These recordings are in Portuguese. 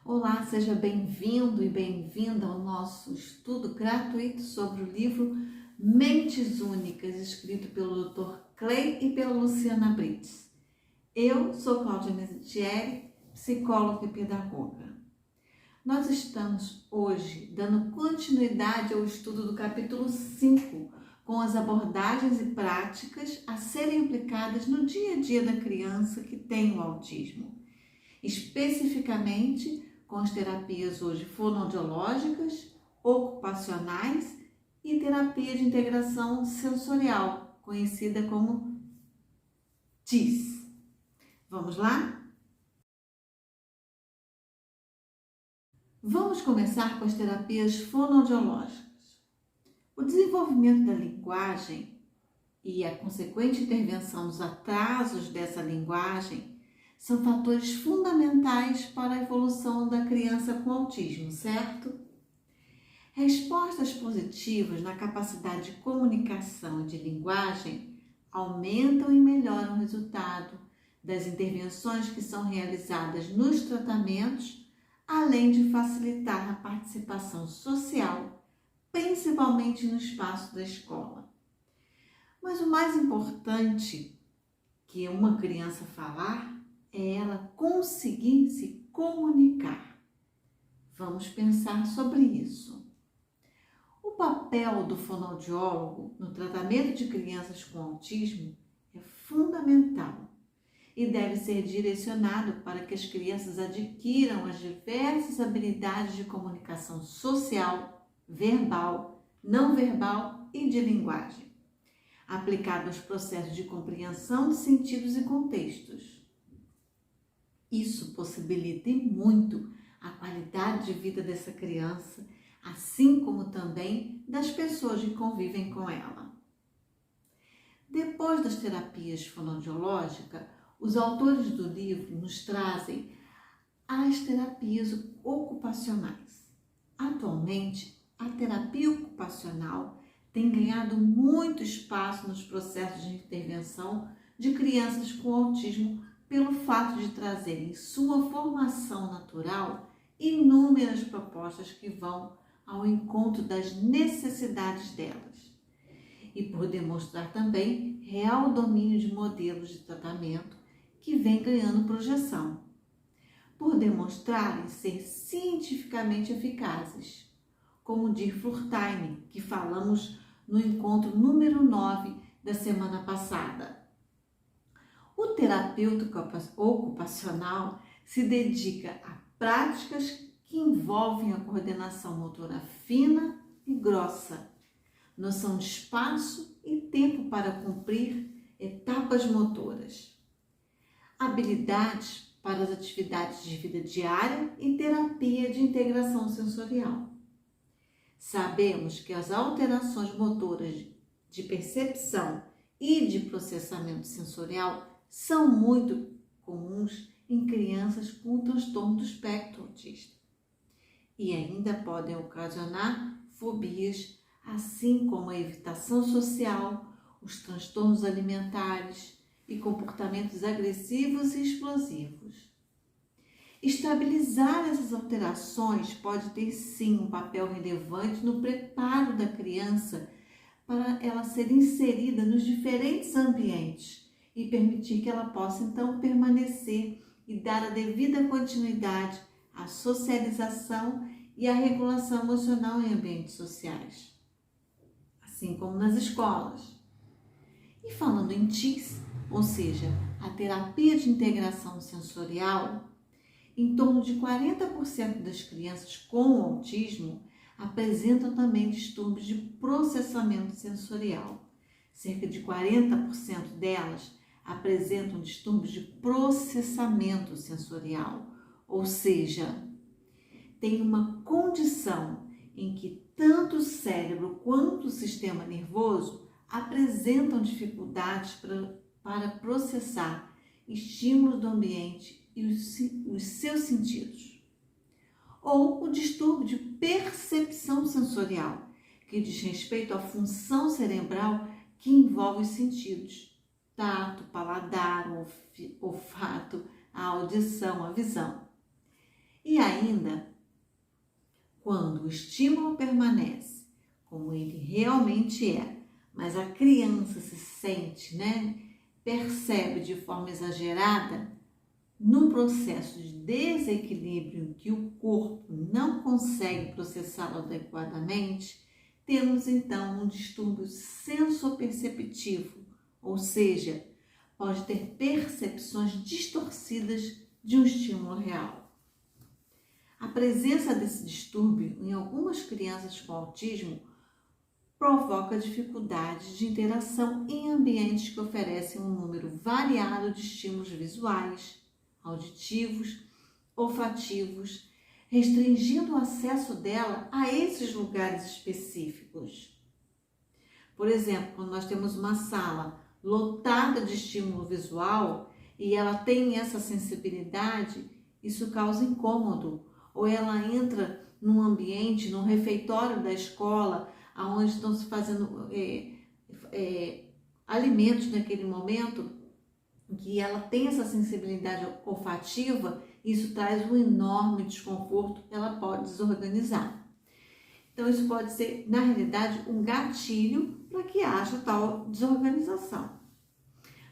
Olá, seja bem-vindo e bem-vinda ao nosso estudo gratuito sobre o livro Mentes Únicas, escrito pelo Dr. Clay e pela Luciana Brites. Eu sou Cláudia Mesitieri, psicóloga e pedagoga. Nós estamos hoje dando continuidade ao estudo do capítulo 5, com as abordagens e práticas a serem aplicadas no dia a dia da criança que tem o autismo. Especificamente com as terapias hoje fonoaudiológicas, ocupacionais e terapia de integração sensorial, conhecida como TIS. Vamos lá? Vamos começar com as terapias fonoaudiológicas. O desenvolvimento da linguagem e a consequente intervenção nos atrasos dessa linguagem são fatores fundamentais para a evolução da criança com autismo, certo? Respostas positivas na capacidade de comunicação e de linguagem aumentam e melhoram o resultado das intervenções que são realizadas nos tratamentos, além de facilitar a participação social, principalmente no espaço da escola. Mas o mais importante que uma criança falar é ela conseguir se comunicar. Vamos pensar sobre isso. O papel do fonoaudiólogo no tratamento de crianças com autismo é fundamental e deve ser direcionado para que as crianças adquiram as diversas habilidades de comunicação social, verbal, não verbal e de linguagem, aplicado aos processos de compreensão de sentidos e contextos. Isso possibilita muito a qualidade de vida dessa criança, assim como também das pessoas que convivem com ela. Depois das terapias fonoaudiológicas, os autores do livro nos trazem as terapias ocupacionais. Atualmente, a terapia ocupacional tem ganhado muito espaço nos processos de intervenção de crianças com autismo pelo fato de trazer em sua formação natural inúmeras propostas que vão ao encontro das necessidades delas e por demonstrar também real domínio de modelos de tratamento que vem ganhando projeção, por demonstrarem ser cientificamente eficazes, como diz Furtime, que falamos no encontro número 9 da semana passada. O terapeuta ocupacional se dedica a práticas que envolvem a coordenação motora fina e grossa, noção de espaço e tempo para cumprir etapas motoras, habilidades para as atividades de vida diária e terapia de integração sensorial. Sabemos que as alterações motoras de percepção e de processamento sensorial são muito comuns em crianças com transtorno do espectro autista e ainda podem ocasionar fobias, assim como a evitação social, os transtornos alimentares e comportamentos agressivos e explosivos. Estabilizar essas alterações pode ter sim um papel relevante no preparo da criança para ela ser inserida nos diferentes ambientes e permitir que ela possa então permanecer e dar a devida continuidade à socialização e à regulação emocional em ambientes sociais, assim como nas escolas. E falando em TIS, ou seja, a terapia de integração sensorial, em torno de 40% das crianças com autismo apresentam também distúrbios de processamento sensorial. Cerca de 40% delas apresentam distúrbios de processamento sensorial, ou seja, tem uma condição em que tanto o cérebro quanto o sistema nervoso apresentam dificuldades para processar estímulos do ambiente e os seus sentidos. Ou o distúrbio de percepção sensorial, que diz respeito à função cerebral que envolve os sentidos: tato, paladar, olfato, a audição, a visão. E aí ainda, quando o estímulo permanece como ele realmente é, mas a criança se sente, percebe de forma exagerada, num processo de desequilíbrio em que o corpo não consegue processá-lo adequadamente, temos então um distúrbio sensoperceptivo, ou seja, pode ter percepções distorcidas de um estímulo real. A presença desse distúrbio em algumas crianças com autismo provoca dificuldades de interação em ambientes que oferecem um número variado de estímulos visuais, auditivos, olfativos, restringindo o acesso dela a esses lugares específicos. Por exemplo, quando nós temos uma sala lotada de estímulo visual e ela tem essa sensibilidade, isso causa incômodo. Ou ela entra num ambiente, num refeitório da escola, onde estão se fazendo alimentos naquele momento, que ela tem essa sensibilidade olfativa, isso traz um enorme desconforto, ela pode desorganizar. Então, isso pode ser, na realidade, um gatilho para que haja tal desorganização.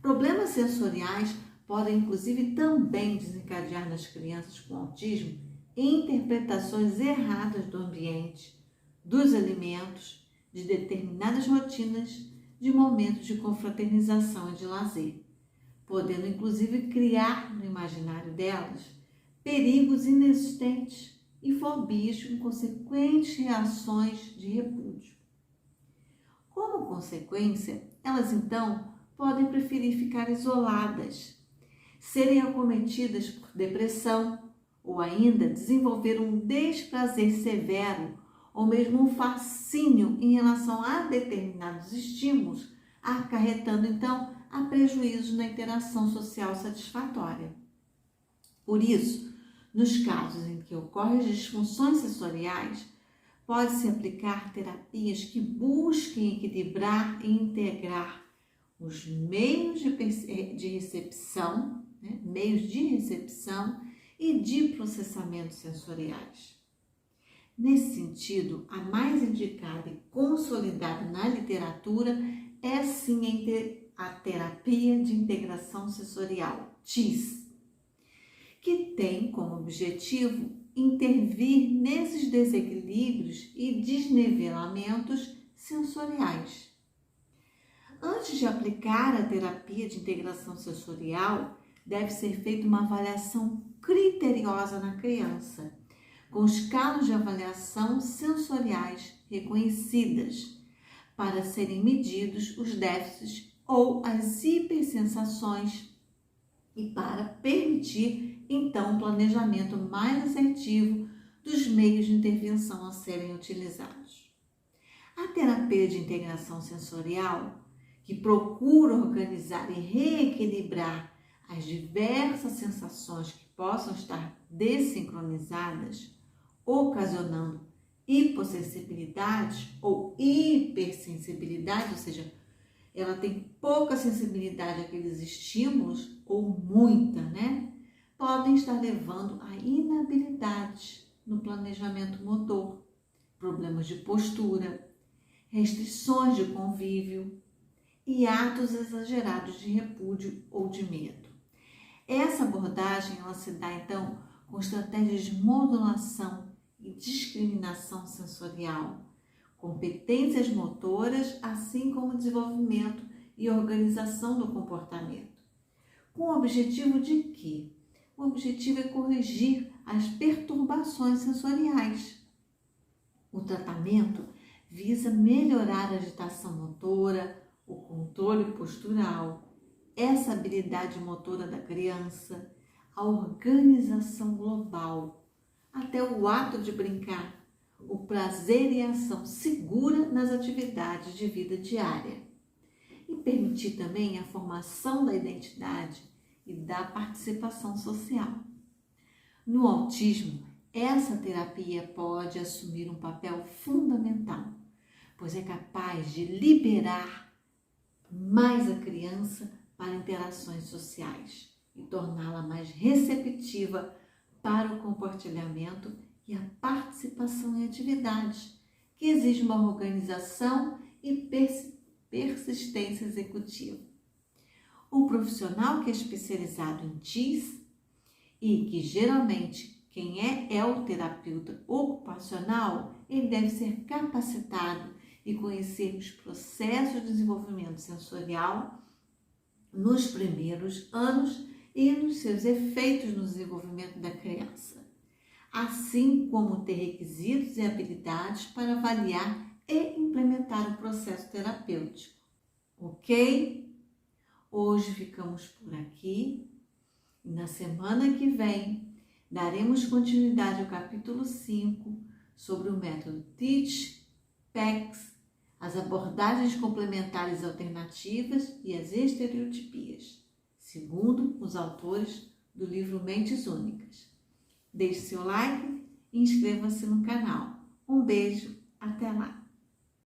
Problemas sensoriais podem, inclusive, também desencadear nas crianças com autismo interpretações erradas do ambiente, dos alimentos, de determinadas rotinas, de momentos de confraternização e de lazer, podendo inclusive criar no imaginário delas perigos inexistentes e fobias com consequentes reações de repúdio. Como consequência, elas então podem preferir ficar isoladas, serem acometidas por depressão ou ainda desenvolver um desprazer severo ou mesmo um fascínio em relação a determinados estímulos, acarretando então a prejuízo na interação social satisfatória. Por isso, nos casos em que ocorrem as disfunções sensoriais, pode-se aplicar terapias que busquem equilibrar e integrar os meios de recepção, meios de recepção e de processamento sensoriais. Nesse sentido, a mais indicada e consolidada na literatura é sim a terapia de integração sensorial, TIS, que tem como objetivo intervir nesses desequilíbrios e desnivelamentos sensoriais. Antes de aplicar a terapia de integração sensorial, deve ser feita uma avaliação criteriosa na criança, com escalas de avaliação sensoriais reconhecidas, para serem medidos os déficits ou as hipersensações e para permitir, então, um planejamento mais assertivo dos meios de intervenção a serem utilizados. A terapia de integração sensorial, que procura organizar e reequilibrar as diversas sensações que possam estar desincronizadas, ocasionando hipossensibilidade ou hipersensibilidade, ou seja, ela tem pouca sensibilidade àqueles estímulos ou muita, podem estar levando a inabilidade no planejamento motor, problemas de postura, restrições de convívio e atos exagerados de repúdio ou de medo. Essa abordagem ela se dá, então, com estratégias de modulação e discriminação sensorial, competências motoras, assim como desenvolvimento e organização do comportamento. Com o objetivo de quê? O objetivo é corrigir as perturbações sensoriais. O tratamento visa melhorar a agitação motora, o controle postural, essa habilidade motora da criança, a organização global, até o ato de brincar, o prazer e a ação segura nas atividades de vida diária. E permitir também a formação da identidade e da participação social. No autismo, essa terapia pode assumir um papel fundamental, pois é capaz de liberar mais a criança para interações sociais e torná-la mais receptiva para o compartilhamento e a participação em atividades que exigem uma organização e persistência executiva. O profissional que é especializado em TIS e que geralmente quem é o terapeuta ocupacional, ele deve ser capacitado e conhecer os processos de desenvolvimento sensorial nos primeiros anos e nos seus efeitos no desenvolvimento da criança, assim como ter requisitos e habilidades para avaliar e implementar o processo terapêutico. Ok? Hoje ficamos por aqui e na semana que vem daremos continuidade ao capítulo 5 sobre o método Teach, PECS, as abordagens complementares alternativas e as estereotipias, segundo os autores do livro Mentes Únicas. Deixe seu like e inscreva-se no canal. Um beijo, até lá!